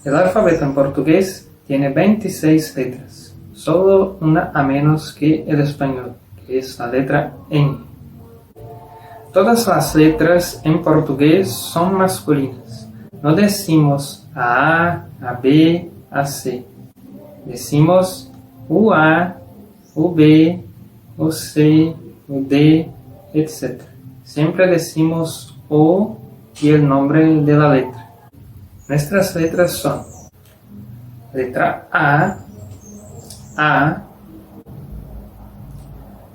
El alfabeto en portugués tiene 26 letras, solo una a menos que el español, que es la letra N. Todas las letras en portugués son masculinas. No decimos a B, a C. Decimos UA, UB, UC, UD, etc. Siempre decimos O y el nombre de la letra. Nuestras letras son letra A,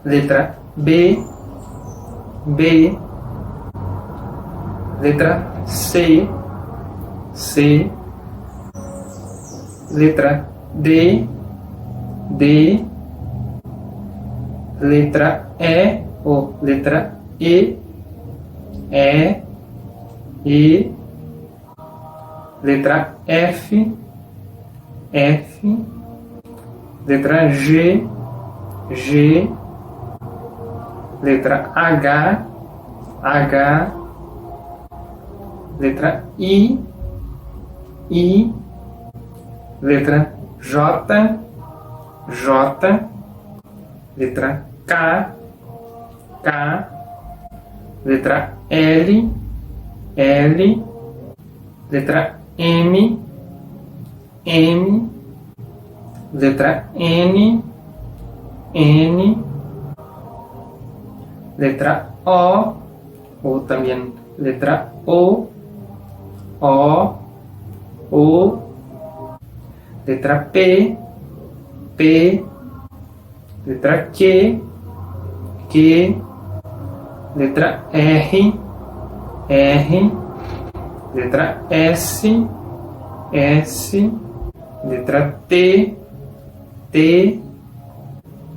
letra B, letra C, letra D, letra E o letra E, letra F, letra G, letra H, letra I, letra J, letra K, letra L, letra M, letra N, letra o también letra O, letra P, letra Q, letra R, letra S, letra T,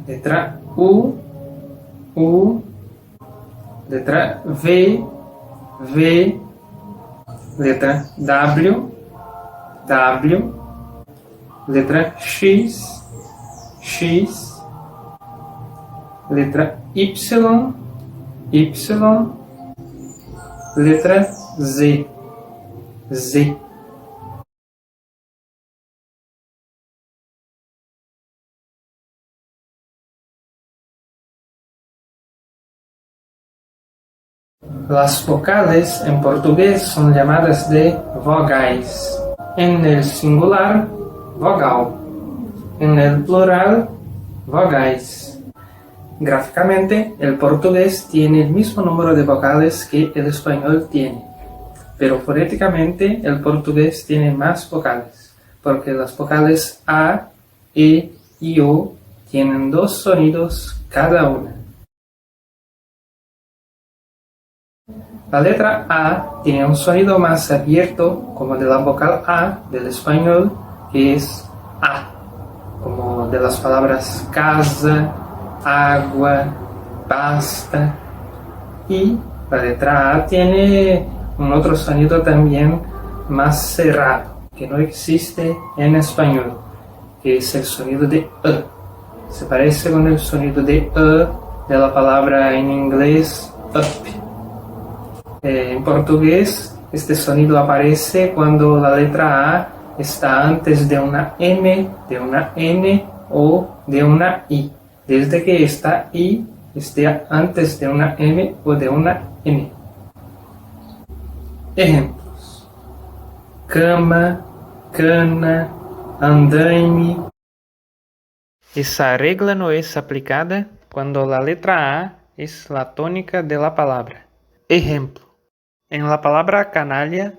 letra U, letra V, letra W, letra X, letra Y, letra Z. Las vocales en portugués son llamadas de vogais. En el singular, vogal. En el plural, vogais. Gráficamente, el portugués tiene el mismo número de vocales que el español tiene, pero fonéticamente el portugués tiene más vocales, porque las vocales A, E y O tienen 2 sonidos cada una. La letra A tiene un sonido más abierto, como de la vocal A del español, que es A, como de las palabras casa, agua, pasta. Y la letra A tiene un otro sonido también más cerrado, que no existe en español, que es el sonido de E. Se parece con el sonido de E de la palabra en inglés up. En portugués, este sonido aparece cuando la letra A está antes de una M, de una N o de una I, desde que esta I esté antes de una M o de una N. Ejemplos: cama, cana, andaime. Esa regla no es aplicada cuando la letra A es la tónica de la palabra. Ejemplo: en la palabra canalla,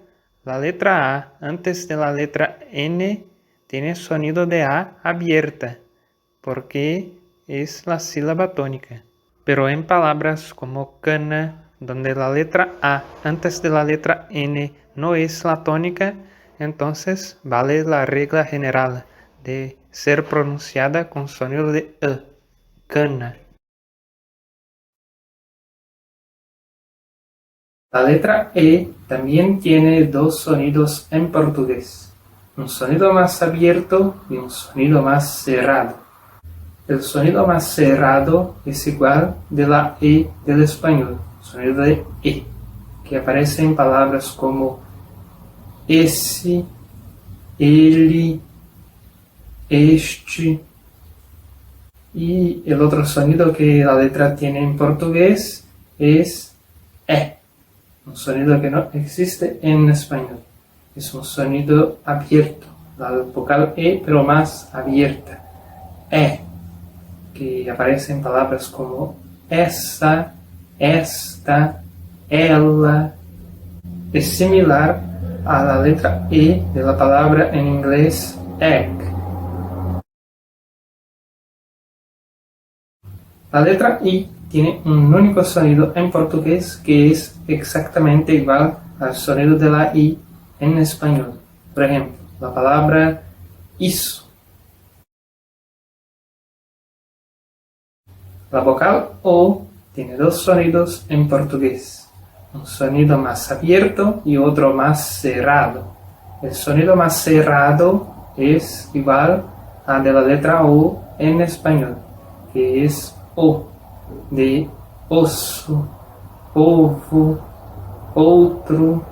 la letra A antes de la letra N tiene sonido de A abierta, porque es la sílaba tónica. Pero en palabras como cana, donde la letra A antes de la letra N no es la tónica, entonces vale la regla general de ser pronunciada con sonido de E, cana. La letra E también tiene 2 sonidos en portugués, un sonido más abierto y un sonido más cerrado. El sonido más cerrado es igual de la E del español, sonido de E, que aparece en palabras como esse, ele, este. Y el otro sonido que la letra tiene en portugués es E, un sonido que no existe en español. Es un sonido abierto, la vocal E pero más abierta. E, que aparece en palabras como essa, esta, ela. Es similar a la letra E de la palabra en inglés egg. La letra I tiene un único sonido en portugués que es exactamente igual al sonido de la I en español. Por ejemplo, la palabra isso. La vocal O tiene dos sonidos en portugués. Un sonido más abierto y otro más cerrado. El sonido más cerrado es igual al de la letra O en español, que es O, de osso, ovo, outro.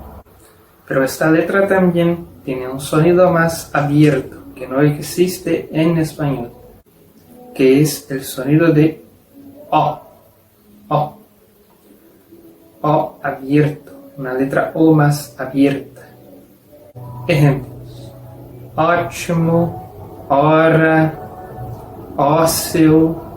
Pero esta letra también tiene un sonido más abierto, que no existe en español, que es el sonido de O. O. O abierto, una letra O más abierta. Ejemplos: ótimo, hora, ósseo.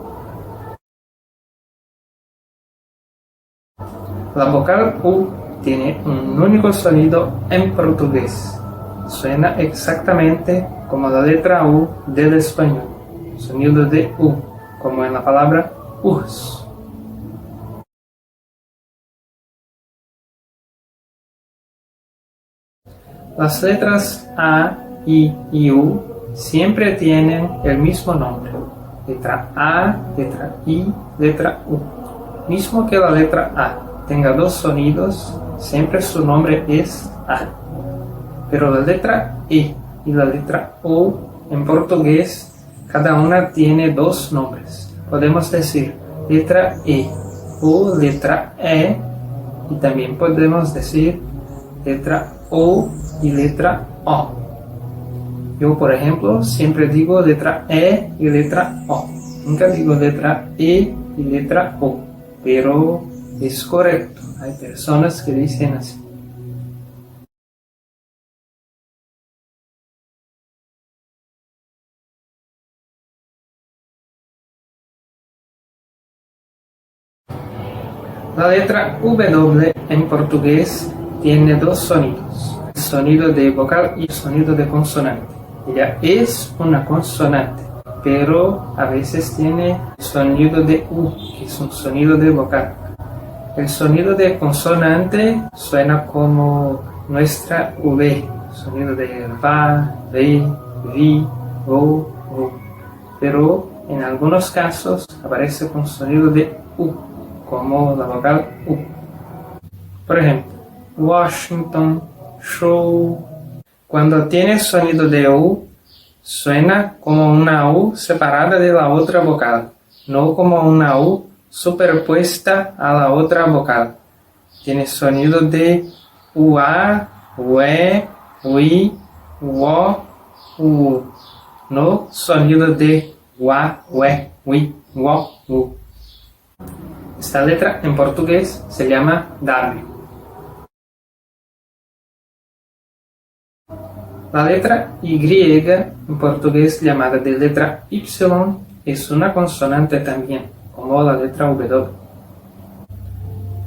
La vocal U tiene un único sonido en portugués. Suena exactamente como la letra U del español. Sonido de U, como en la palabra urso. Las letras A, I y U siempre tienen el mismo nombre. Letra A, letra I, letra U. Mismo que la letra A tenga dos sonidos, siempre su nombre es A. Pero la letra E y la letra O en portugués, cada una tiene dos nombres. Podemos decir letra E o letra E, y también podemos decir letra O y letra O. Yo, por ejemplo, siempre digo letra E y letra O. Nunca digo letra E y letra O, pero es correcto. Hay personas que dicen así. La letra W en portugués tiene dos sonidos: el sonido de vocal y el sonido de consonante. Ella es una consonante, pero a veces tiene sonido de U, que es un sonido de vocal. El sonido de consonante suena como nuestra V, sonido de va, ve, vi, vo, vo. Pero en algunos casos aparece con sonido de U, como la vocal U. Por ejemplo, Washington, show. Cuando tiene sonido de U, suena como una U separada de la otra vocal, no como una U superpuesta a la otra vocal. Tiene sonido de UA, UE, UI, UO, U. No sonido de WA, WE, WI, WO, U. Esta letra en portugués se llama W. La letra Y en portugués llamada de letra Y es una consonante también, como la letra W.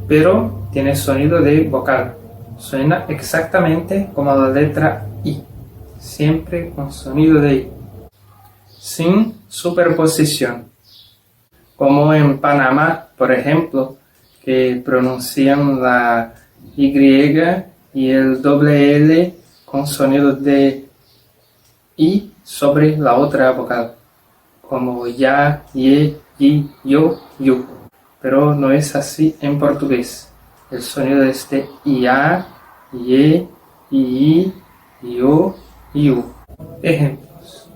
Pero tiene sonido de vocal. Suena exactamente como la letra I, siempre con sonido de I, sin superposición. Como en Panamá, por ejemplo, que pronuncian la Y y el doble L con sonido de I sobre la otra vocal, como ya, ye, yi, yo, yu. Pero no es así en portugués. El sonido es de ia, ye, i, yo, yu. Ejemplos: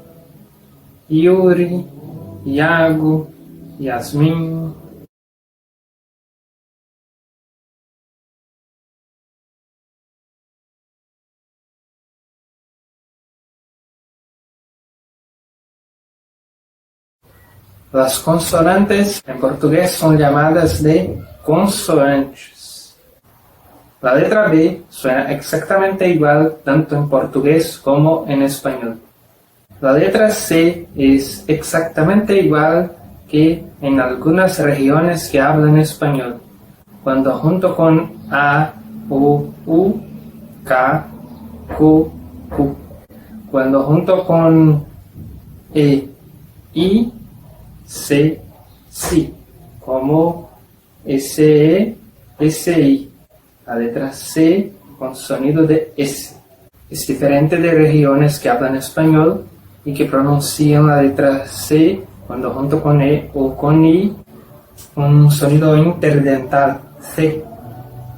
Yuri, Iago, Yasmin. Las consonantes en portugués son llamadas de consoantes. La letra B suena exactamente igual tanto en portugués como en español. La letra C es exactamente igual que en algunas regiones que hablan español, cuando junto con A, O, U, K, Q, Q. Cuando junto con E, I, C, Si, como SE, SI. La letra C con sonido de S. Es diferente de regiones que hablan español y que pronuncian la letra C cuando junto con E o con I, un sonido interdental, C.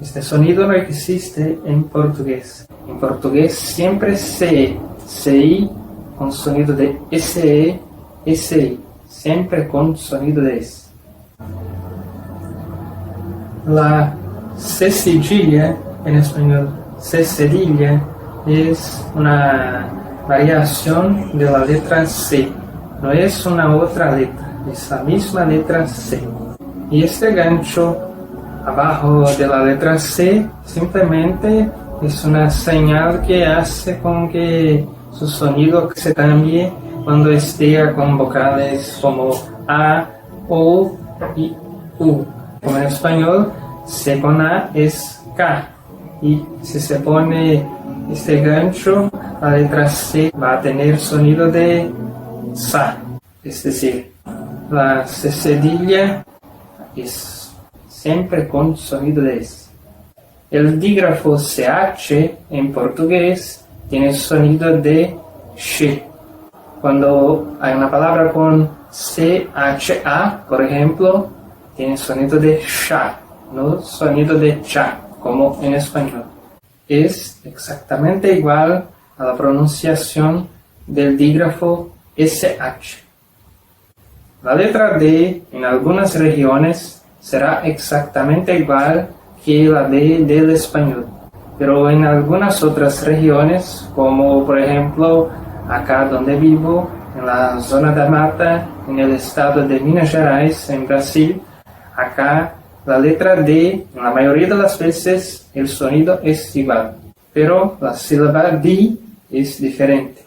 Este sonido no existe en portugués. En portugués siempre CE, CI con sonido de SE, SI, siempre con sonido de S. La C cedilla, en español C cedilla, es una variación de la letra C. No es una otra letra, es la misma letra C. Y este gancho abajo de la letra C simplemente es una señal que hace con que su sonido se cambie cuando esté con vocales como A, O y U. Como en español, C con A es K. Y si se pone este gancho, la letra C va a tener sonido de Sa. Es decir, la C cedilla es siempre con sonido de S. El dígrafo CH en portugués tiene sonido de Sh. Cuando hay una palabra con CHA, por ejemplo, tiene sonido de SHA, no sonido de CHA, como en español. Es exactamente igual a la pronunciación del dígrafo SH. La letra D en algunas regiones será exactamente igual que la D del español, pero en algunas otras regiones, como por ejemplo acá donde vivo, en la zona da mata, en el estado de Minas Gerais, en Brasil, acá la letra D, en la mayoría de las veces, el sonido es igual, pero la sílaba D es diferente.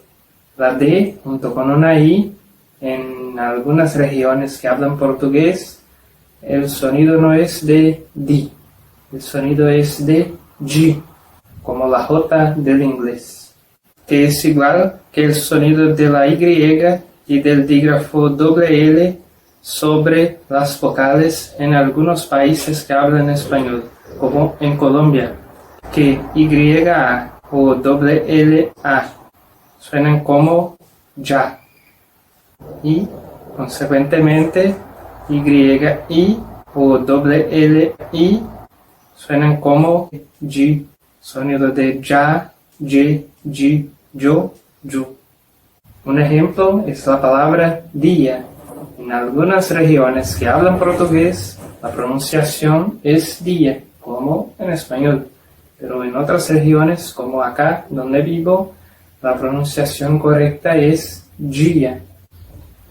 La D, junto con una I, en algunas regiones que hablan portugués, el sonido no es de D, el sonido es de G, como la J del inglés, que es igual que el sonido de la Y y del dígrafo doble L sobre las vocales en algunos países que hablan español, como en Colombia, que YA o doble LA suenan como ya, y consecuentemente YI o doble LI suenan como G, sonido de ya, G, yo, yo. Un ejemplo es la palabra día. En algunas regiones que hablan portugués, la pronunciación es día, como en español. Pero en otras regiones, como acá donde vivo, la pronunciación correcta es dia.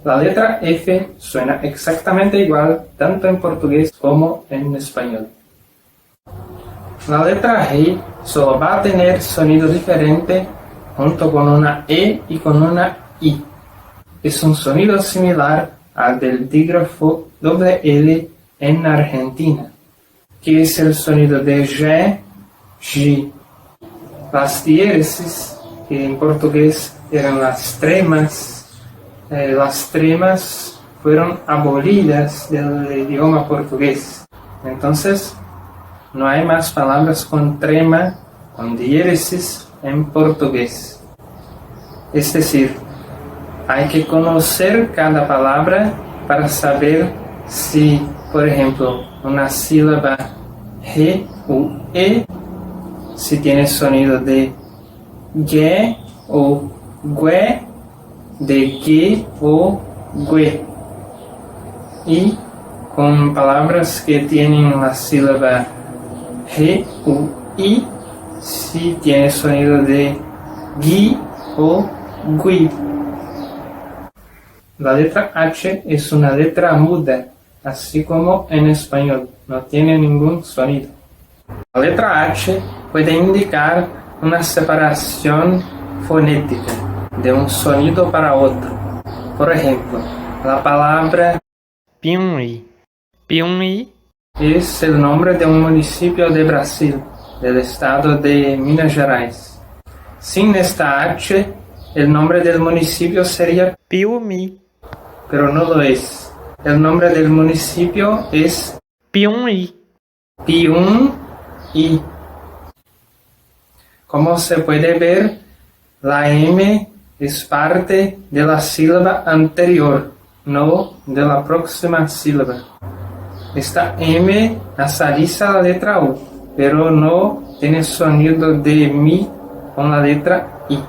La letra F suena exactamente igual tanto en portugués como en español. La letra G solo va a tener sonido diferente junto con una E y con una I. Es un sonido similar al del dígrafo doble L en Argentina, que es el sonido de G, G. Las diéresis, que en portugués eran las tremas fueron abolidas del idioma portugués. Entonces, no hay más palabras con trema, con diéresis en portugués. Es decir, hay que conocer cada palabra para saber si, por ejemplo, una sílaba G o E, si tiene sonido de G o GUE, de G o GUE. Y con palabras que tienen la sílaba G o I, si tiene sonido de GUI o GUI. La letra H es una letra muda, así como en español, no tiene ningún sonido. La letra H puede indicar una separación fonética de un sonido para otro. Por ejemplo, la palabra Piauí. Piauí es el nombre de un municipio de Brasil, del estado de Minas Gerais. Sin esta H, el nombre del municipio sería Piauí, pero no lo es. El nombre del municipio es Piauí. Piauí. Como se puede ver, la M es parte de la sílaba anterior, no de la próxima sílaba. Esta M nasaliza la letra U, pero no tiene sonido de mi con la letra I.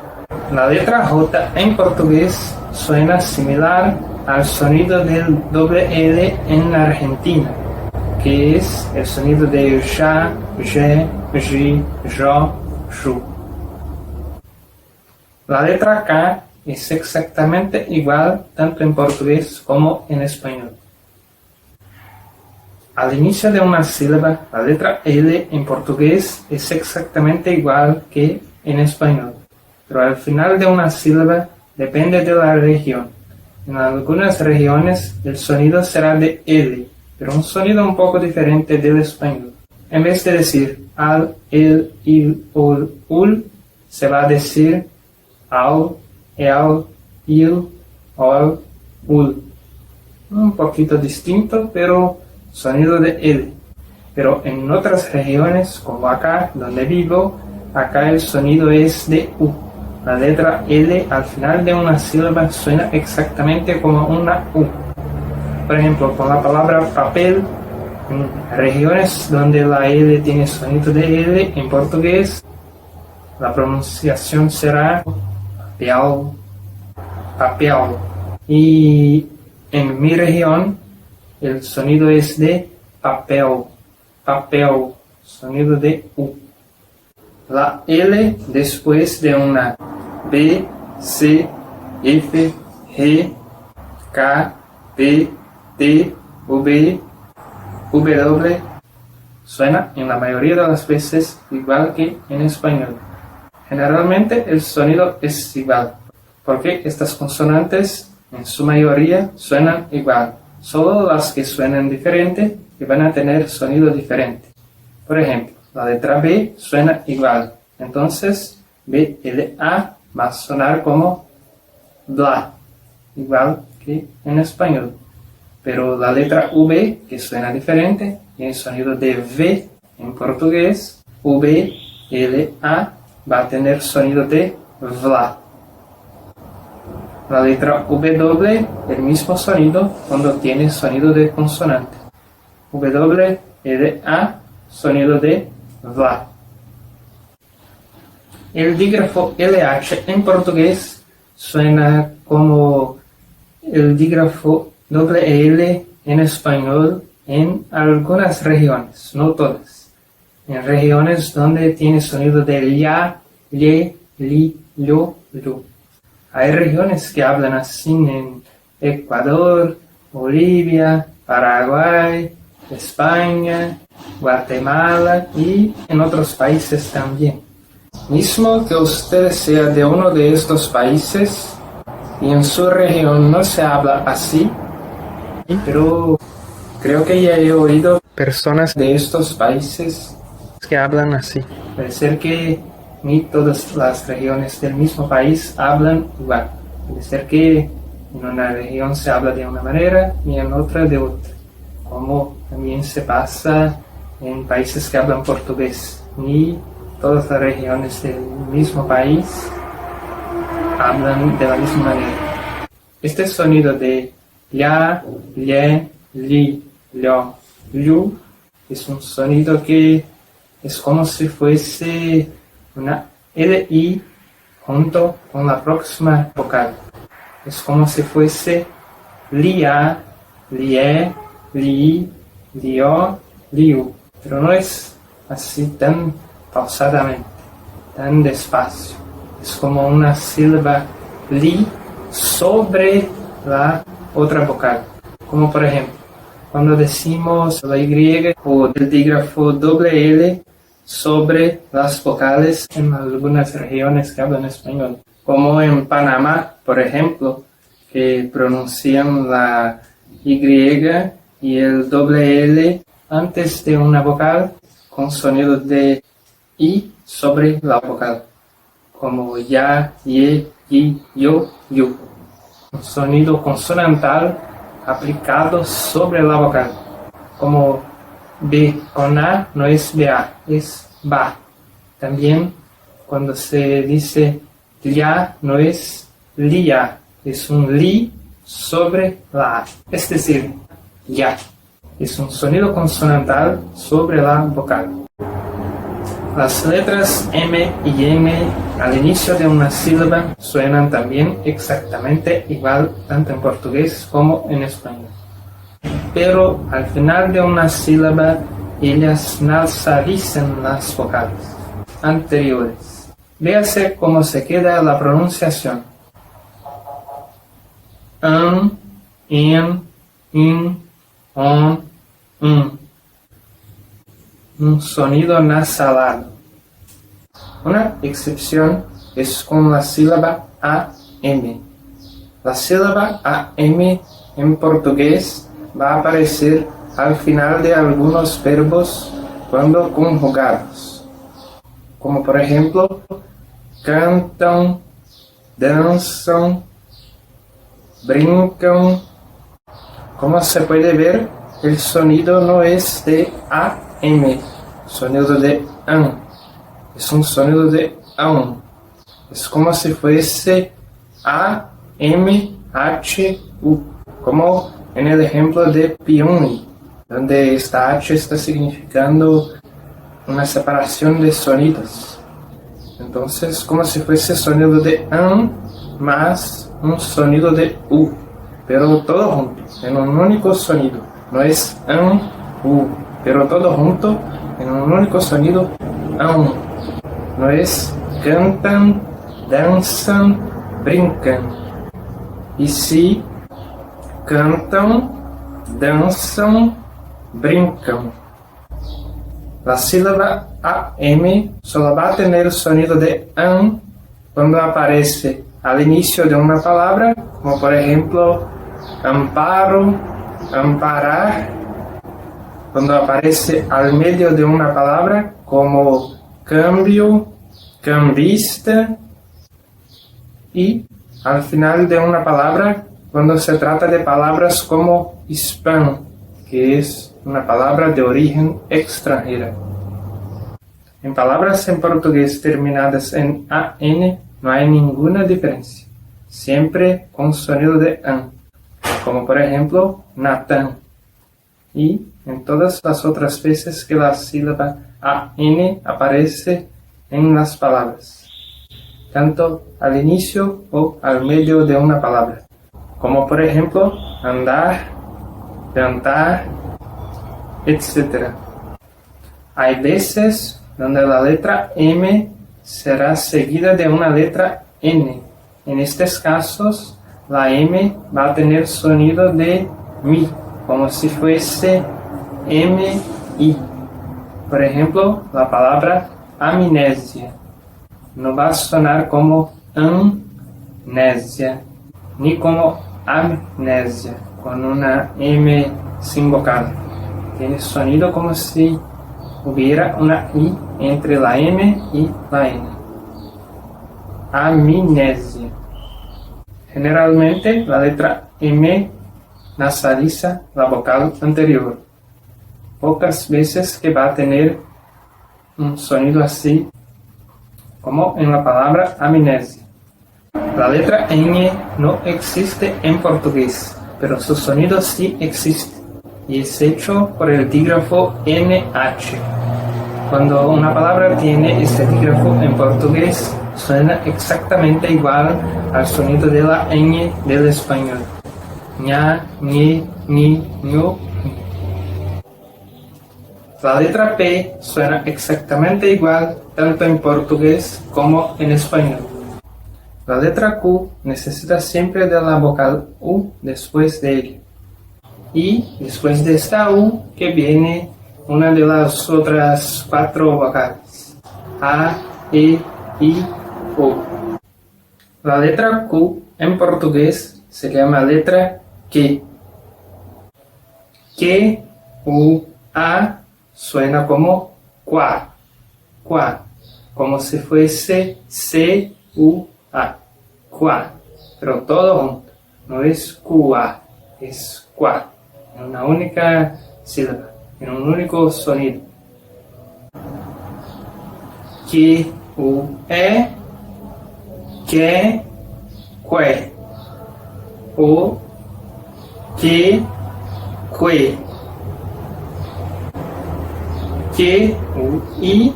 La letra J en portugués suena similar al sonido del doble L en la Argentina, que es el sonido de ya, je, ji, jo, ju. La letra K es exactamente igual tanto en portugués como en español. Al inicio de una sílaba, la letra L en portugués es exactamente igual que en español, pero al final de una sílaba depende de la región. En algunas regiones el sonido será de L, pero un sonido un poco diferente del español. En vez de decir al, el, il, ul, se va a decir al, el, il, ol, ul. Un poquito distinto, pero sonido de L. Pero en otras regiones, como acá, donde vivo, acá el sonido es de U. La letra L al final de una sílaba suena exactamente como una U. Por ejemplo, con la palabra papel, en regiones donde la L tiene sonido de L, en portugués, la pronunciación será papel, papel. Y en mi región, el sonido es de papel, papel, sonido de U. La L después de una B, C, F, G, K, P, T, V, W, suena en la mayoría de las veces igual que en español. Generalmente el sonido es igual, porque estas consonantes en su mayoría suenan igual. Solo las que suenan diferente que van a tener sonido diferente. Por ejemplo, la letra B suena igual, entonces BLA va a sonar como bla, igual que en español. Pero la letra V, que suena diferente, tiene sonido de V en portugués, VLA va a tener sonido de vla. La letra W, el mismo sonido cuando tiene sonido de consonante. WLA, sonido de VLA. El dígrafo LH en portugués suena como el dígrafo WL en español en algunas regiones, no todas. En regiones donde tiene sonido de ya, lle, li, lo, lu. Hay regiones que hablan así en Ecuador, Bolivia, Paraguay, España, Guatemala y en otros países también. Mismo que usted sea de uno de estos países y en su región no se habla así, pero creo que ya he oído personas de estos países que hablan así. Puede ser que ni todas las regiones del mismo país hablan igual. Puede ser que en una región se habla de una manera y en otra de otra. Como también se pasa en países que hablan portugués. Ni todas las regiones del mismo país hablan de la misma manera. Este sonido de ya, lle, li, lo, lu es un sonido que es como si fuese una LI junto con la próxima vocal. Es como si fuese lia, lie, li, lio, liu. Pero no es así tan pausadamente, tan despacio. Es como una sílaba li sobre la otra vocal. Como por ejemplo, cuando decimos la Y o el dígrafo doble L sobre las vocales en algunas regiones que hablan español. Como en Panamá, por ejemplo, que pronuncian la Y y el doble L antes de una vocal con sonido de I sobre la vocal. Como ya, ye, yi, yo, yu. Un sonido consonantal aplicado sobre la vocal. Como B con A no es BA, es BA. También cuando se dice LIA no es LIA, es un LI sobre la A. Es decir, ya. Es un sonido consonantal sobre la vocal. Las letras M y N al inicio de una sílaba suenan también exactamente igual tanto en portugués como en español. Pero al final de una sílaba ellas nasalizan las vocales anteriores. Véase cómo se queda la pronunciación. En, in, on, un sonido nasalado. Una excepción es con la sílaba AM. La sílaba AM en portugués va a aparecer al final de algunos verbos cuando conjugados. Como por ejemplo, cantam, dançam, brincam. Como se puede ver, el sonido no es de AM, sonido de AN. Es un sonido de AUN. Es como si fuese AMHU, como en el ejemplo de Pioni, donde esta H está significando una separación de sonidos. Entonces, como si fuese sonido de AN más un sonido de U, pero todo junto, en un único sonido. No es AN, U, pero todo junto en un único sonido AN. No es cantan, dançam, brincam. Y sí, cantam, dançam, brincam. La sílaba AM solo va a tener el sonido de AN cuando aparece al inicio de una palabra, como por ejemplo amparo, amparar. Cuando aparece al medio de una palabra, como cambio, cambista. Y al final de una palabra, cuando se trata de palabras como spam, que es una palabra de origen extranjera. En palabras en portugués terminadas en AN no hay ninguna diferencia, siempre con sonido de AN, como por ejemplo Nathan. Y en todas las otras veces que la sílaba AN aparece en las palabras, tanto al inicio o al medio de una palabra, como por ejemplo andar, cantar, etc. Hay veces donde la letra M será seguida de una letra N. En estos casos, la M va a tener sonido de mi, como si fuese M-I. Por ejemplo, la palabra amnesia no va a sonar como amnesia, ni como amnesia, con una M sin vocal. Tiene sonido como si hubiera una I entre la M y la N. Amnesia. Generalmente la letra M nasaliza la vocal anterior. Pocas veces que va a tener un sonido así, como en la palabra amnesia. La letra N no existe en portugués, pero su sonido sí existe, y es hecho por el dígrafo NH. Cuando una palabra tiene este dígrafo en portugués, suena exactamente igual al sonido de la ñ del español. Ña, ñi, ni, ñu. La letra P suena exactamente igual tanto en portugués como en español. La letra Q necesita siempre de la vocal U después de ella. Y después de esta U que viene una de las otras 4 vocales. A, E, I, O. La letra Q en portugués se llama letra Q. Q, U, A suena como qua, qua, como si fuese C, U, A, qua, pero todo junto, no es QA, es qua, en una única sílaba, en un único sonido. Q, U, E, que, que, o, que, o, i,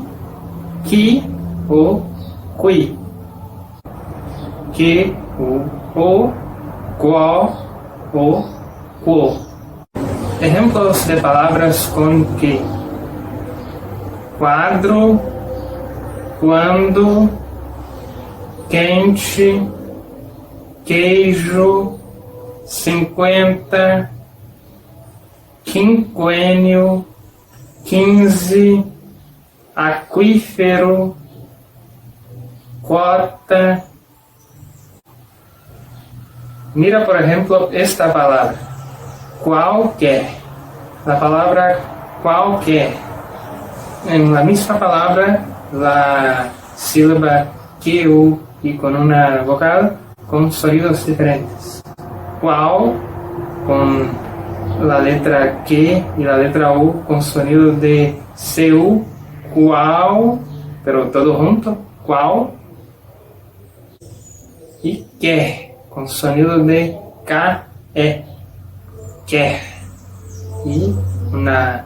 que, o, qui, que, o, qual, o, quo. Ejemplos de palabras con que: quadro, quando, quente, queijo, 50, quinquênio, 15, aquífero, cota. Mira, por ejemplo, esta palabra, qualquer. La palabra qualquer. En la misma palabra, la sílaba QU y con una vocal con sonidos diferentes. Qual con la letra Q y la letra U con sonido de CU, qual, pero todo junto, qual. Y que con sonido de KE, que. Y una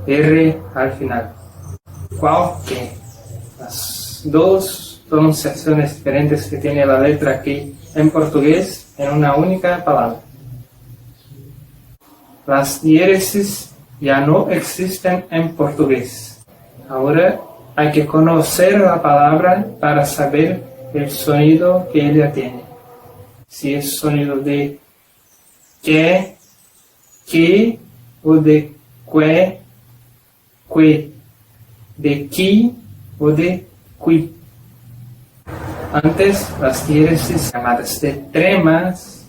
R al final. Qualquer. Las dos pronunciaciones diferentes que tiene la letra Q en portugués en una única palabra. Las diéresis ya no existen en portugués. Ahora hay que conocer la palabra para saber el sonido que ella tiene. Si es sonido de que, o de que, de qui o de qui. Antes, las diéresis llamadas de tremas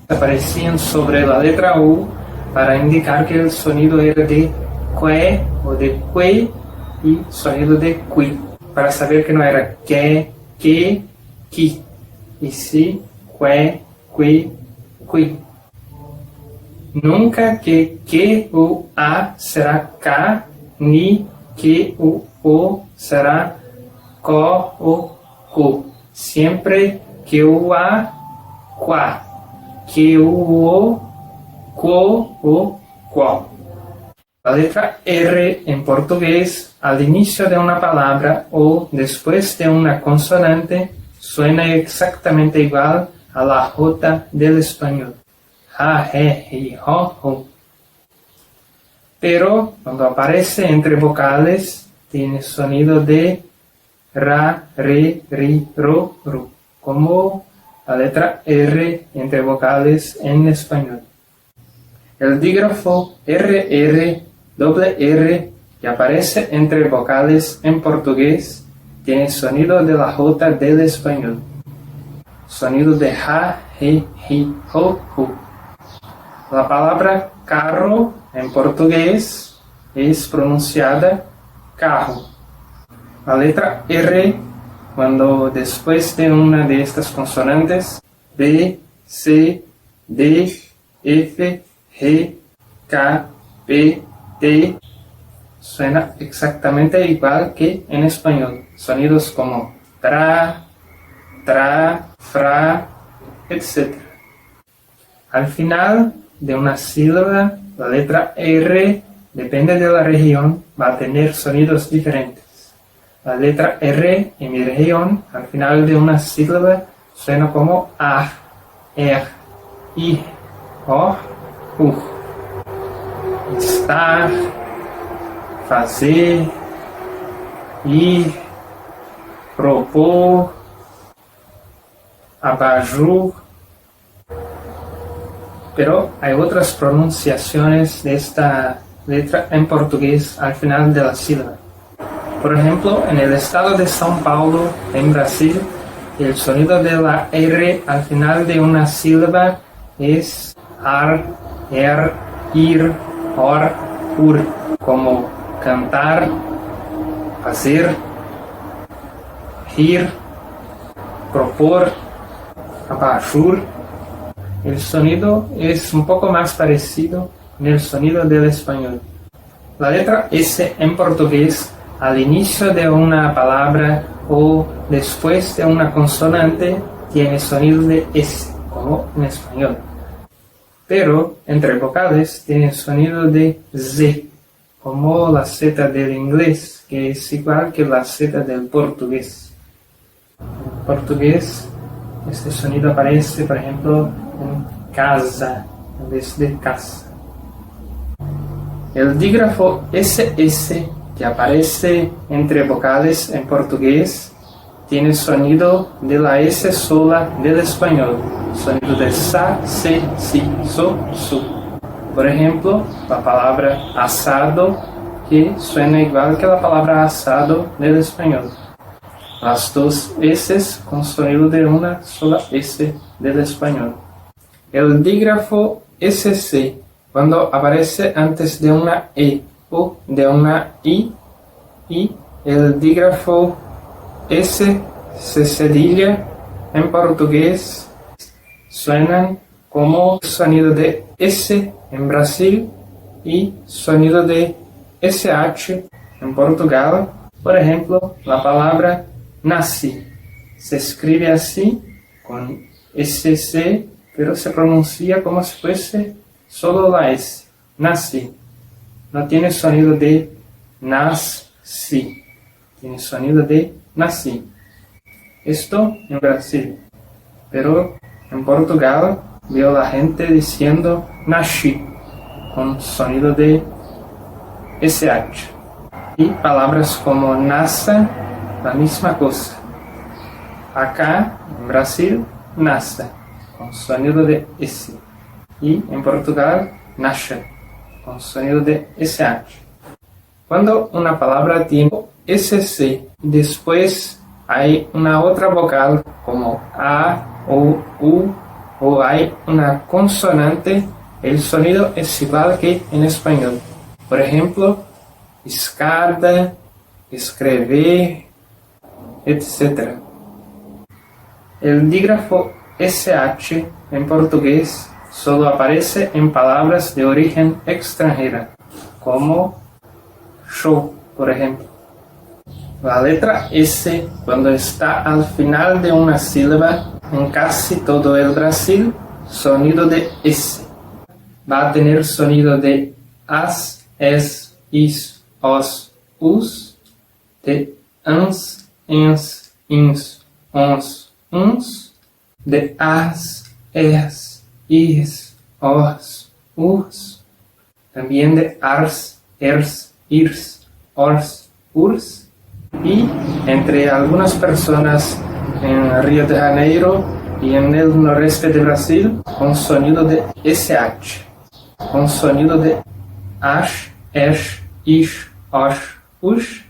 aparecían sobre la letra U para indicar que el sonido era de que o de que y sonido de qui, para saber que no era que, qui, y sí que, qui. Nunca que o A será K, ni que o será co o co. Siempre que o A, qua. Que o quo o qual. La letra R en portugués, al inicio de una palabra o después de una consonante, suena exactamente igual a la J del español. Ja, je, hi, ho, ho. Pero cuando aparece entre vocales, tiene sonido de ra, re, ri, ro, ru, como la letra R entre vocales en español. El dígrafo RR, doble R, que aparece entre vocales en portugués, tiene sonido de la J del español. Sonido de ja, je, hi, ho, hu. La palabra carro en portugués es pronunciada carro. La letra R, cuando después de una de estas consonantes, B, C, D, F, G, K, P, T, suena exactamente igual que en español. Sonidos como tra, fra, etc. Al final de una sílaba, la letra R, depende de la región, va a tener sonidos diferentes. La letra R en mi región, al final de una sílaba, suena como A, R, I, O, U. Estar, fazer, ir, propor, abajur. Pero hay otras pronunciaciones de esta letra en portugués al final de la sílaba. Por ejemplo, en el estado de São Paulo, en Brasil, el sonido de la R al final de una sílaba es ar, ir, or, ur, como cantar, hacer, rir, propor, abajur. El sonido es un poco más parecido con el sonido del español. La letra S en portugués, al inicio de una palabra o después de una consonante, tiene sonido de S, como en español. Pero entre vocales tiene sonido de Z, como la Z del inglés, que es igual que la Z del portugués. En portugués, este sonido aparece, por ejemplo, en casa, en vez de casa. El dígrafo SS, que aparece entre vocales en portugués, tiene sonido de la S sola del español, sonido de sa, se, si, so, su. Por ejemplo, la palabra asado, que suena igual que la palabra asado del español. Las dos S con sonido de una sola S del español. El dígrafo SC, cuando aparece antes de una E o de una I, y el dígrafo S se cedilla en portugués, suenan como sonido de S en Brasil y sonido de SH en Portugal. Por ejemplo, la palabra nasci se escribe así, con SC, pero se pronuncia como si fuese solo la S, nasci. No tiene sonido de nasci, tiene sonido de nací. Esto en Brasil, pero en Portugal veo la gente diciendo nasci, con sonido de SH. Y palabras como nasa, la misma cosa. Acá, en Brasil, nasa, con sonido de S. Y en Portugal, nasha, con sonido de SH. Cuando una palabra tiene SC, después hay una otra vocal como A o U, o hay una consonante, el sonido es igual que en español. Por ejemplo, escada, escrever, etc. El dígrafo SH en portugués solo aparece en palabras de origen extranjera, como show, por ejemplo. La letra S, cuando está al final de una sílaba, en casi todo el Brasil, sonido de S. Va a tener sonido de as, es, is, os, us, de ans, ens, ins, ons, uns, de as, es, is, os, us, también de ars, ers, irs, ors, urs, y entre algunas personas en Río de Janeiro y en el noreste de Brasil, con sonido de SH, con sonido de ash, esh, ish, osh, ush,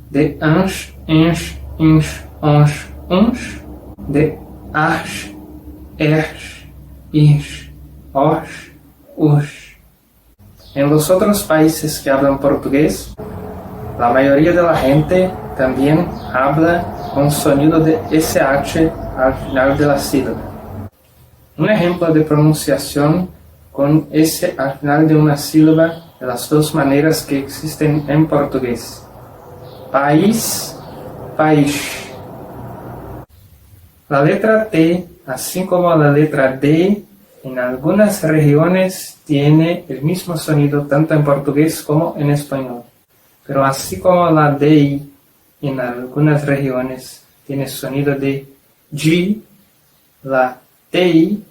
de ansh, ensh, insh, onsh, unsh, de ash, esh, ish, osh, ush. En los otros países que hablan portugués, la mayoría de la gente también habla con sonido de SH al final de la sílaba. Un ejemplo de pronunciación con S al final de una sílaba de las dos maneras que existen en portugués. País, país. La letra T, así como la letra D, en algunas regiones tiene el mismo sonido tanto en portugués como en español. Pero así como la DI en algunas regiones tiene sonido de G, la TI,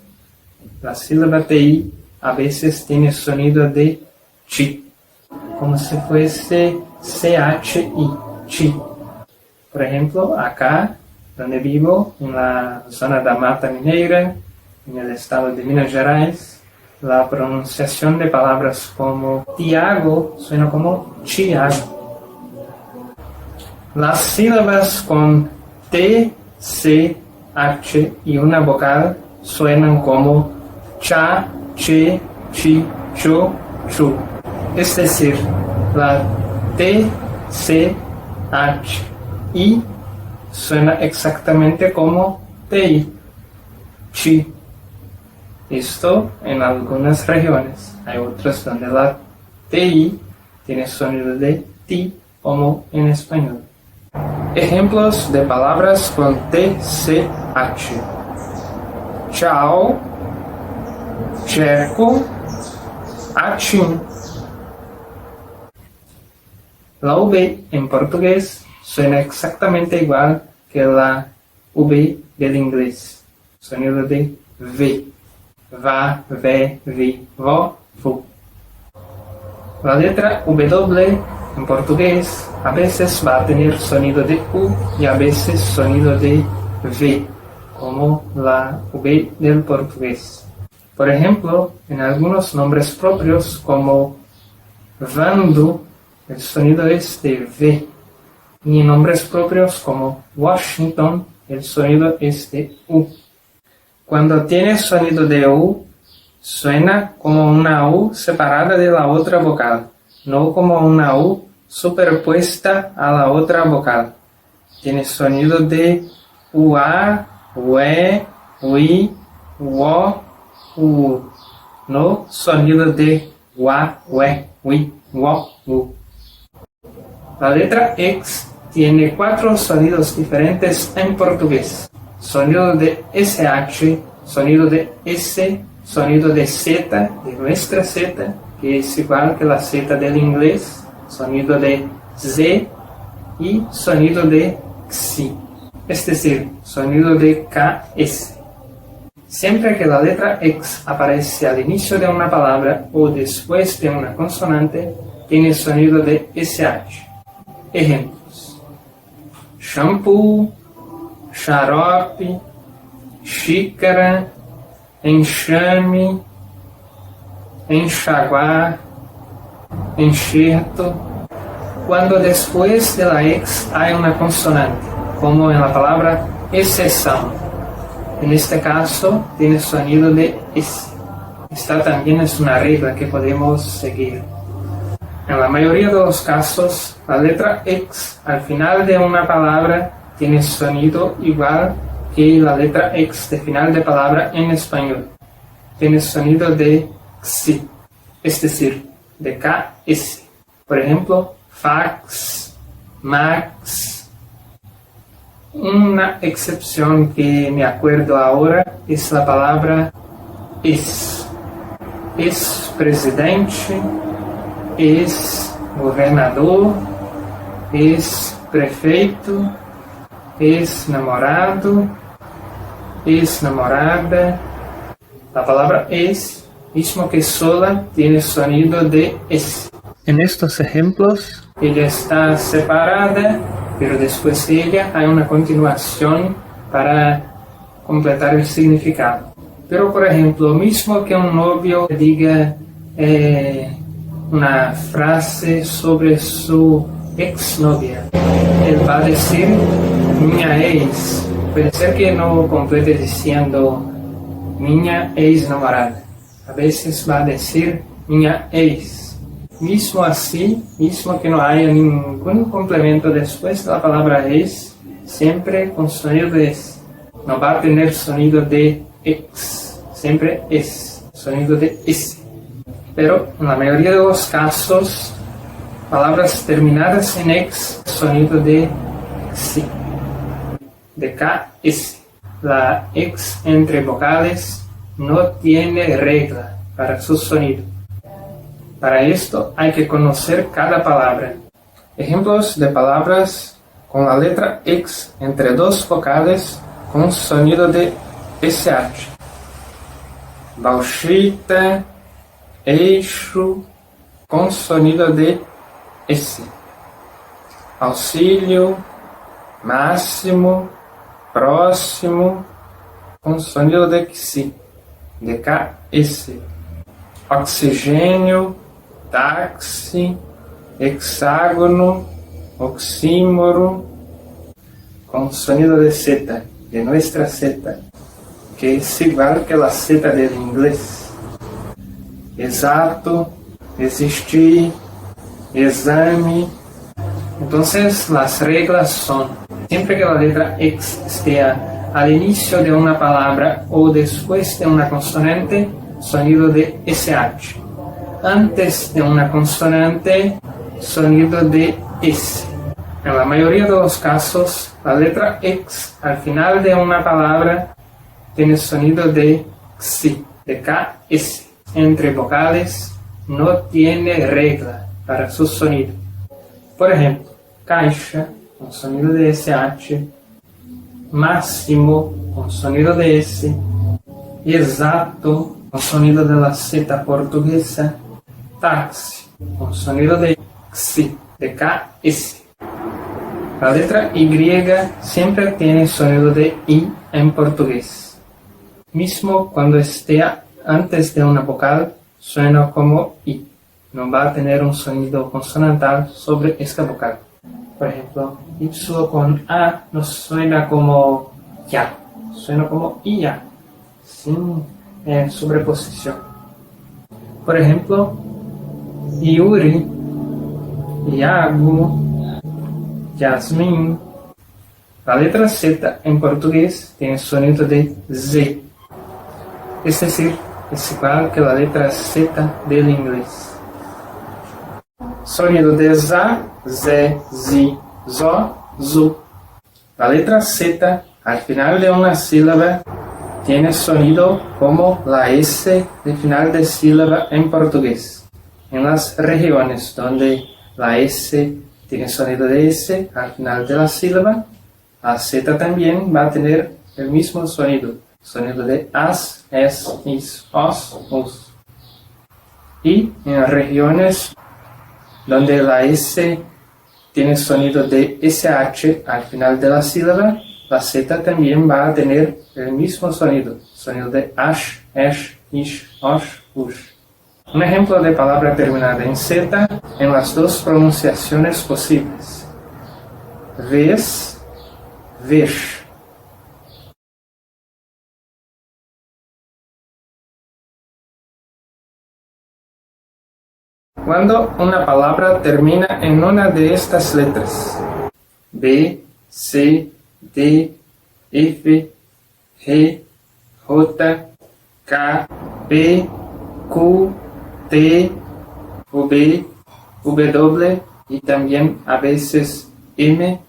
la sílaba TI, a veces tiene sonido de chi, como si fuese CHI, chi. Por ejemplo, acá donde vivo, en la zona de Mata Mineira, en el estado de Minas Gerais, la pronunciación de palabras como Tiago suena como Tiago. Las sílabas con T, C, H y una vocal suenan como cha, che, chi, cho, chu. Es decir, la T, C, H, I suena exactamente como TI, chi. Esto en algunas regiones. Hay otras donde la TI tiene sonido de ti, como en español. Ejemplos de palabras con TCH. Chao, checo, achim. La V en portugués suena exactamente igual que la V del inglés. Sonido de V. Va, ve, vi, vo, fu. La letra W en portugués a veces va a tener sonido de U y a veces sonido de V, como la V del portugués. Por ejemplo, en algunos nombres propios como Vando, el sonido es de V, y en nombres propios como Washington, el sonido es de U. Cuando tiene sonido de U, suena como una U separada de la otra vocal, no como una U superpuesta a la otra vocal. Tiene sonido de UA, UE, UI, UO, U. No sonido de WA, WE, WI, WO, U. La letra X tiene 4 sonidos diferentes en portugués. Sonido de SH, sonido de S, sonido de Z, de nuestra Z, que es igual que la Z del inglés, sonido de Z y sonido de XI, es decir, sonido de KS. Siempre que la letra X aparece al inicio de una palabra o después de una consonante, tiene sonido de SH. Ejemplos: shampoo, xarope, xícara, enxame, enxaguar, enxerto. Cuando después de la X hay una consonante, como en la palabra exceção. En este caso tiene sonido de S. Esta también es una regla que podemos seguir. En la mayoría de los casos, la letra X al final de una palabra tiene sonido igual que la letra X de final de palabra en español. Tiene sonido de XI, es decir, de KS. Por ejemplo, fax, max. Una excepción que me acuerdo ahora es la palabra es. Es presidente, es gobernador, es prefeito, es namorado, es namorada. La palabra es, mismo que sola, tiene sonido de S. En estos ejemplos, ella está separada, pero después de ella hay una continuación para completar el significado. Pero, por ejemplo, mismo que un novio diga una frase sobre su exnovia, él va a decir minha ex. Puede ser que no complete diciendo minha ex-namorada. A veces va a decir minha ex. Mismo así, mismo que no haya ningún complemento después de la palabra ex, siempre con sonido de S. No va a tener sonido de X, siempre es sonido de S. Pero en la mayoría de los casos, palabras terminadas en X, sonido de XI, de KS. La X entre vocales no tiene regla para su sonido. Para esto hay que conocer cada palabra. Ejemplos de palabras con la letra X entre dos vocales con sonido de SH. Bauxita, eixo, com sonido de S. Auxílio, máximo, próximo, con sonido de XI, de KS. Oxigênio, táxi, hexágono, oxímoro, con sonido de Z, de nuestra Z, que es igual que la Z del inglés. Exato, existir, exame. Entonces las reglas son, siempre que la letra X esté al inicio de una palabra o después de una consonante, sonido de SH. Antes de una consonante, sonido de S. En la mayoría de los casos, la letra X al final de una palabra tiene sonido de XI, de KS. Entre vocales no tiene regla para su sonido. Por ejemplo, caixa con sonido de SH, máximo con sonido de S, exato con sonido de la Z portuguesa, táxi con sonido de XI, de KS. La letra Y siempre tiene sonido de I en portugués. Mismo cuando esté antes de una vocal, suena como I. No va a tener un sonido consonantal sobre esta vocal. Por ejemplo, Y con A no suena como ya, suena como IA, sin sobreposición. Por ejemplo, Yuri, Iago, Yasmin. La letra Z en portugués tiene sonido de Z, es decir, es igual que la letra Z del inglés. Sonido de ZA, ZE, ZI, ZO, ZU. La letra Z al final de una sílaba tiene sonido como la S de final de sílaba en portugués. En las regiones donde la S tiene sonido de S al final de la sílaba, la Z también va a tener el mismo sonido. Sonido de as, es, is, os, us. Y en regiones donde la S tiene sonido de SH al final de la sílaba, la Z también va a tener el mismo sonido. Sonido de ash, esh, ish, osh, ush. Un ejemplo de palabra terminada en Z en las dos pronunciaciones posibles. Vez, vesh. Cuando una palabra termina en una de estas letras, B, C, D, F, G, J, K, P, Q, T, V, W y también a veces M,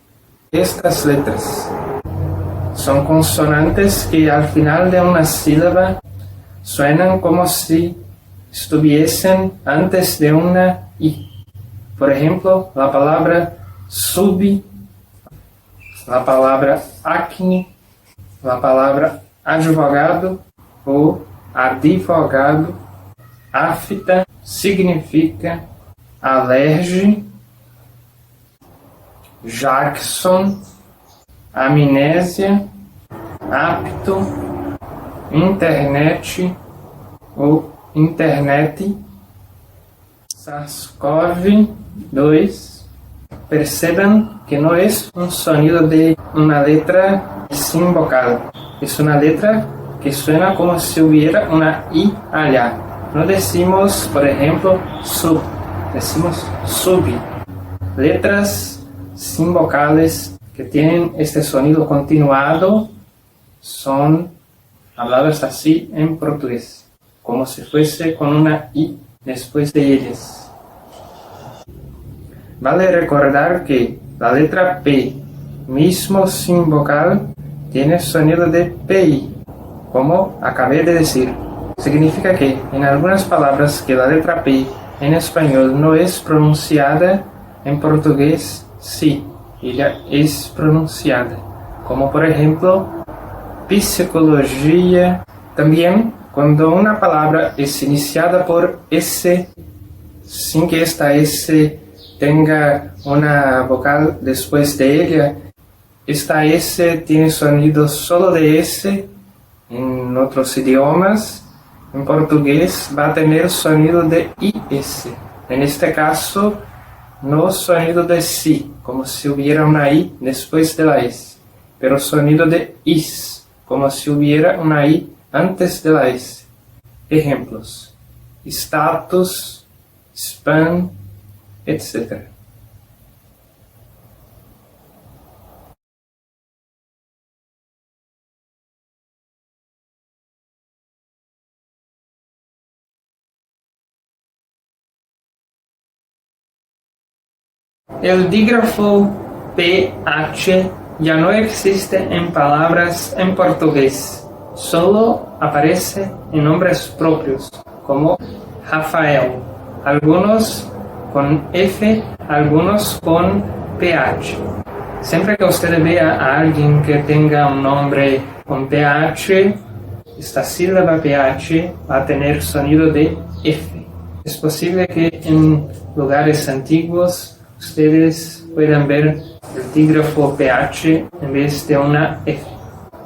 estas letras son consonantes que al final de una sílaba suenan como si estuviesen antes de una I. Por ejemplo, la palabra sub, la palabra acne, la palabra advogado o advogado, afta significa alerge, Jackson, amnésia, apto, internet ou internet, SARS-CoV-2. Perceban que no es un sonido de una letra sin vocal, es una letra que suena como si hubiera una I allá. No decimos, por ejemplo, sub, decimos subi. Letras sin vocales que tienen este sonido continuado son habladas así en portugués, como si fuese con una I después de ellas. Vale recordar que la letra P, mismo sin vocal, tiene sonido de PI, como acabé de decir. Significa que en algunas palabras que la letra P en español no es pronunciada, en portugués sí, ella es pronunciada. Como por ejemplo, psicología. También cuando una palabra es iniciada por S, sin que esta S tenga una vocal después de ella, esta S tiene sonido solo de S en otros idiomas. En portugués va a tener sonido de IS. En este caso, no sonido de si, como si hubiera una I después de la S, pero sonido de IS, como si hubiera una I antes de la S. Ejemplos: status, spam, etc. El dígrafo PH ya no existe en palabras en portugués, solo aparece en nombres propios, como Rafael, algunos con F, algunos con PH. Siempre que usted vea a alguien que tenga un nombre con PH, esta sílaba PH va a tener sonido de F. Es posible que en lugares antiguos ustedes puedan ver el dígrafo PH en vez de una F,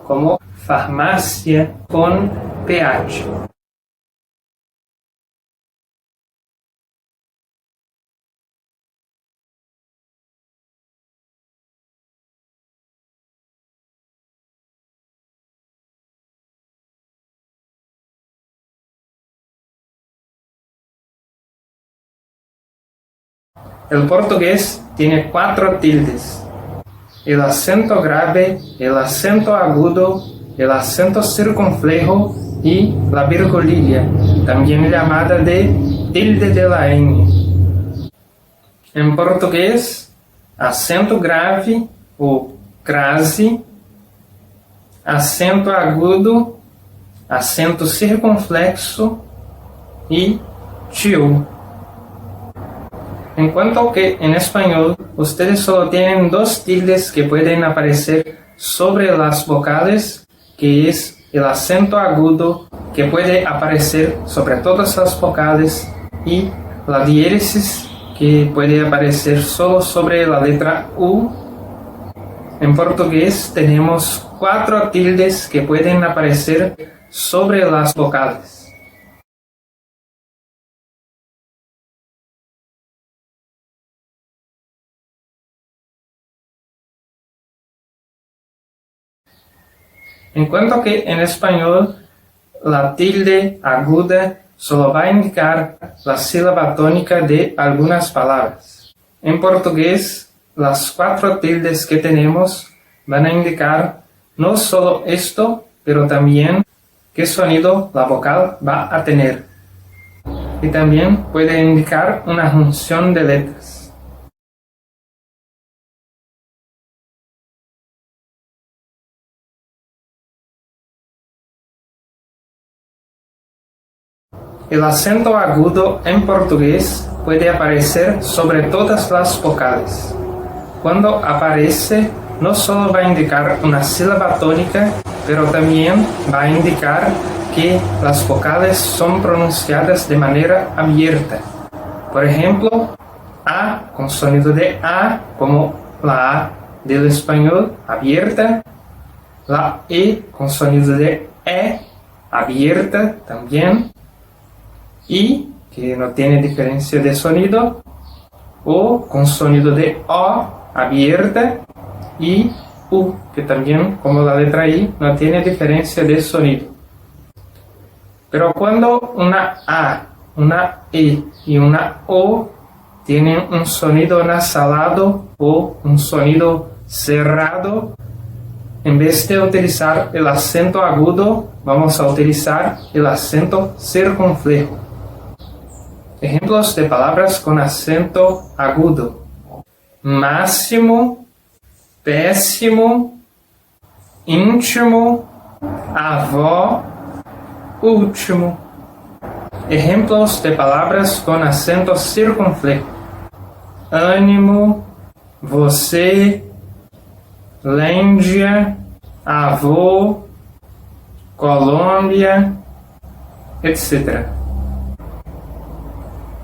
como farmacia con PH. El portugués tiene 4 tildes: el acento grave, el acento agudo, el acento circunflejo y la virgulilla, también llamada de tilde de la ñ. En portugués, acento grave o crase, acento agudo, acento circunflexo y tio. En cuanto que en español, ustedes solo tienen 2 tildes que pueden aparecer sobre las vocales, que es el acento agudo, que puede aparecer sobre todas las vocales, y la diéresis, que puede aparecer solo sobre la letra U. En portugués tenemos 4 tildes que pueden aparecer sobre las vocales. En cuanto que en español, la tilde aguda solo va a indicar la sílaba tónica de algunas palabras. En portugués, las 4 tildes que tenemos van a indicar no solo esto, pero también qué sonido la vocal va a tener. Y también puede indicar una junción de letras. El acento agudo en portugués puede aparecer sobre todas las vocales. Cuando aparece, no solo va a indicar una sílaba tónica, pero también va a indicar que las vocales son pronunciadas de manera abierta. Por ejemplo, A con sonido de A, como la A del español, abierta. La E con sonido de E, abierta también. I, que no tiene diferencia de sonido, O con sonido de O, abierta, y U, que también, como la letra I, no tiene diferencia de sonido. Pero cuando una A, una E y una O tienen un sonido nasalado o un sonido cerrado, en vez de utilizar el acento agudo, vamos a utilizar el acento circunflejo. Ejemplos de palabras con acento agudo: máximo, péssimo, íntimo, avó, último. Ejemplos de palabras con acento circunflejo: ânimo, você, Lândia, avô, Colômbia, etc.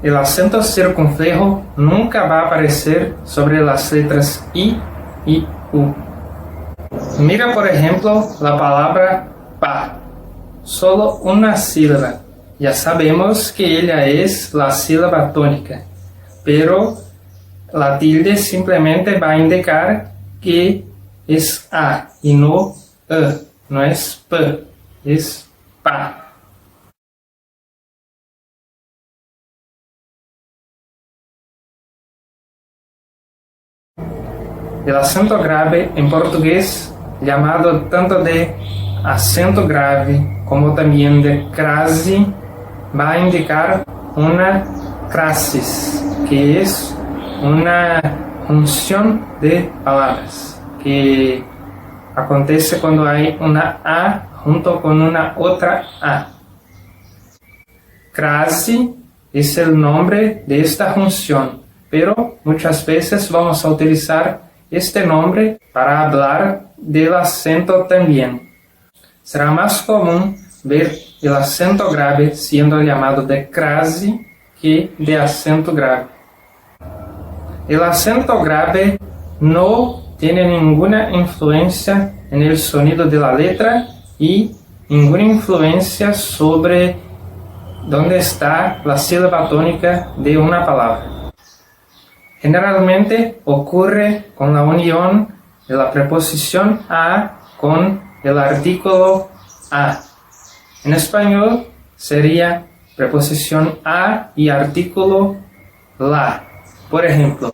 El acento circunflejo nunca va a aparecer sobre las letras I y U. Mira, por ejemplo, la palabra pa, solo una sílaba. Ya sabemos que ella es la sílaba tónica, pero la tilde simplemente va a indicar que es A y no E, no es P, es pa. El acento grave en portugués, llamado tanto de acento grave como también de crase, va a indicar una crasis, que es una junción de palabras que acontece cuando hay una A junto con una otra A. Crase es el nombre de esta junción, pero muchas veces vamos a utilizar este nombre para hablar del acento también. Será más común ver el acento grave siendo llamado de crase que de acento grave. El acento grave no tiene ninguna influencia en el sonido de la letra y ninguna influencia sobre dónde está la sílaba tónica de una palabra. Generalmente ocurre con la unión de la preposición a con el artículo a. En español sería preposición a y artículo la. Por ejemplo,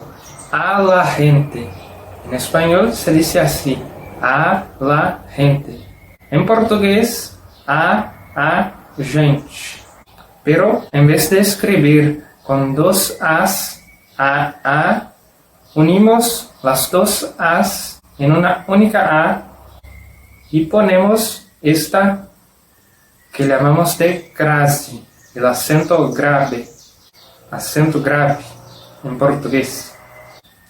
a la gente. En español se dice así, a la gente. En portugués, a gente. Pero en vez de escribir con dos as, a, unimos las dos as en una única a y ponemos esta que llamamos de crase, el acento grave en portugués.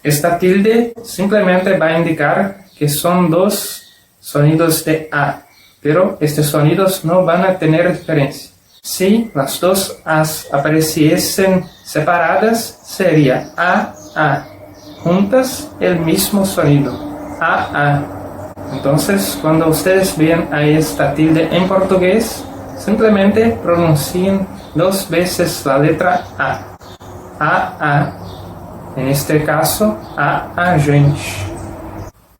Esta tilde simplemente va a indicar que son dos sonidos de a, pero estos sonidos no van a tener diferencia. Si las dos as apareciesen separadas, sería a. Juntas el mismo sonido, a. Entonces, cuando ustedes vean a esta tilde en portugués, simplemente pronuncien dos veces la letra a. A. En este caso, a gente.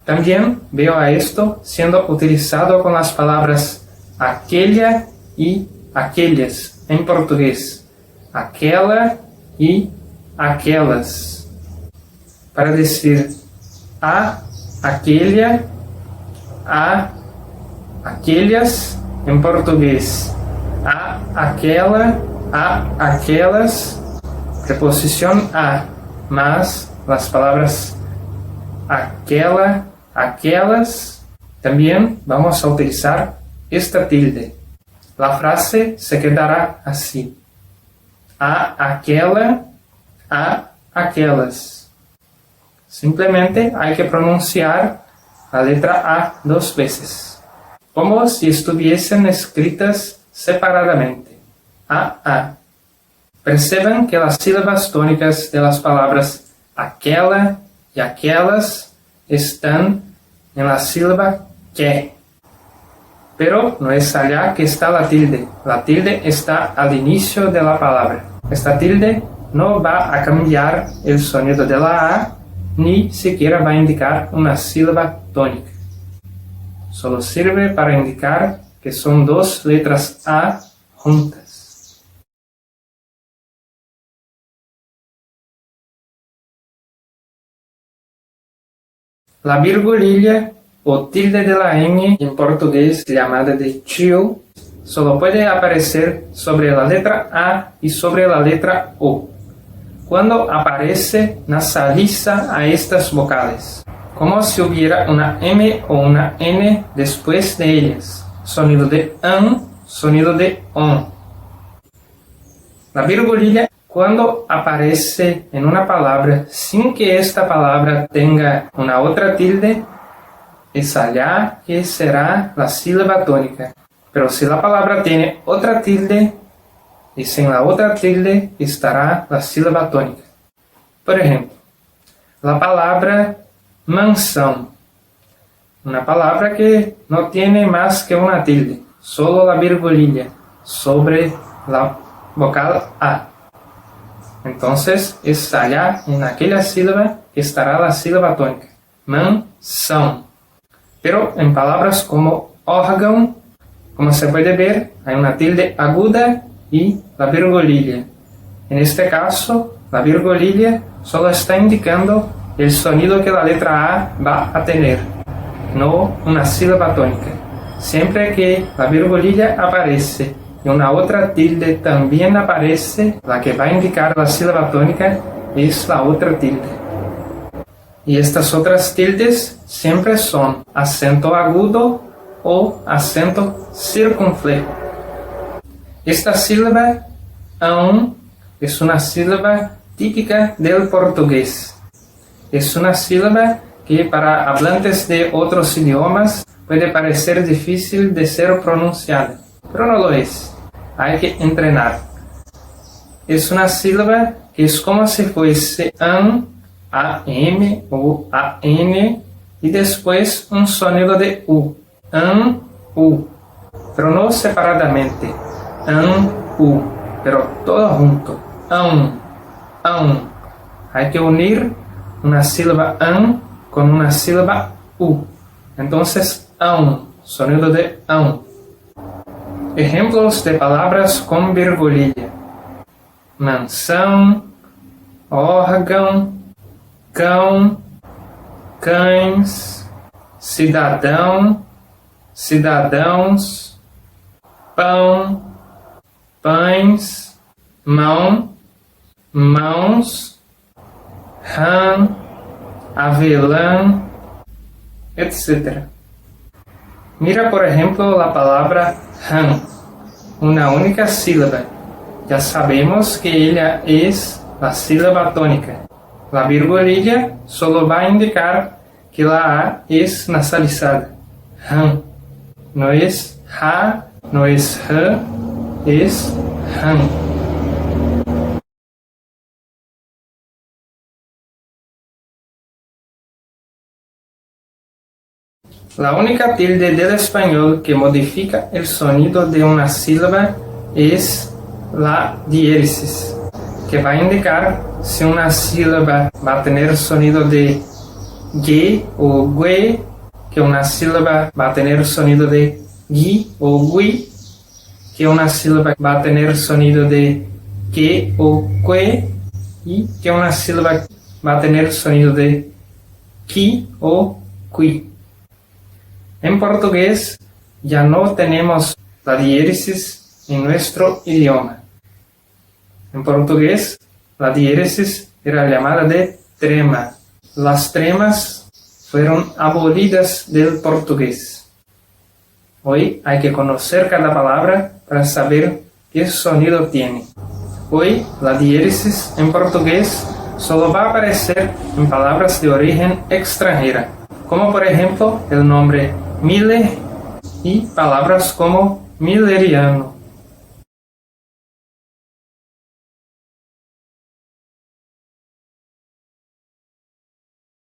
También veo a esto siendo utilizado con las palabras aquella y aquellas en portugués, aquela y aquelas, para decir a aquella, a aquellas en portugués, a aquela, a aquelas, preposición a, más las palabras aquela, aquelas. También vamos a utilizar esta tilde. La frase se quedará así: a aquela, a aquelas. Simplemente hay que pronunciar la letra A dos veces, como si estuviesen escritas separadamente. A. Perceban que las sílabas tónicas de las palabras aquela y aquelas están en la sílaba que. Pero no es allá que está la tilde. La tilde está al inicio de la palabra. Esta tilde no va a cambiar el sonido de la A, ni siquiera va a indicar una sílaba tónica. Solo sirve para indicar que son dos letras A juntas. La virgulilla o tilde de la ñ, en portugués llamada de tio, solo puede aparecer sobre la letra A y sobre la letra O, cuando aparece nasaliza a estas vocales, como si hubiera una M o una N después de ellas, sonido de an, sonido de on. La virgulilla, cuando aparece en una palabra sin que esta palabra tenga una otra tilde, es allá que será la sílaba tónica. Pero si la palabra tiene otra tilde, y sin la otra tilde estará la sílaba tónica. Por ejemplo, la palabra mansão. Una palabra que no tiene más que una tilde, solo la virgulilla sobre la vocal A. Entonces es allá en aquella sílaba que estará la sílaba tónica. Mansão. Pero en palabras como órgão, como se puede ver, hay una tilde aguda y la virgulilla. En este caso, la virgulilla solo está indicando el sonido que la letra A va a tener, no una sílaba tónica. Siempre que la virgulilla aparece y una otra tilde también aparece, la que va a indicar la sílaba tónica es la otra tilde. Y estas otras tildes siempre son acento agudo o acento circunflejo. Esta sílaba ão es una sílaba típica del portugués. Es una sílaba que para hablantes de otros idiomas puede parecer difícil de ser pronunciada, pero no lo es. Hay que entrenar. Es una sílaba que es como si fuese am, am o an y después un sonido de u, am, u, pero no separadamente, am, u, pero todo junto, am, am. Hay que unir una sílaba am con una sílaba u. Entonces, ão, sonido de ão. Ejemplos de palabras con virgulilla: mansão, órgão, cão, cães, cidadão, cidadãos, pão, pães, mão, mãos, rã, avelã, etc. Mira, por ejemplo, la palabra rã, una única sílaba. Ya sabemos que ella es la sílaba tónica. La virgulilla solo va a indicar que la A es nasalizada. Rã. No es ja, no es rã, es rã. La única tilde del español que modifica el sonido de una sílaba es la diéresis, que va a indicar si una sílaba va a tener sonido de g o gue, que una sílaba va a tener sonido de gui o gui, que una sílaba va a tener sonido de que o que, y que una sílaba va a tener sonido de qui o qui. En portugués ya no tenemos la diéresis en nuestro idioma. En portugués la diéresis era llamada de trema. Las tremas fueron abolidas del portugués. Hoy hay que conocer cada palabra para saber qué sonido tiene. Hoy la diéresis en portugués solo va a aparecer en palabras de origen extranjera, como por ejemplo el nombre Mille y palabras como milleriano.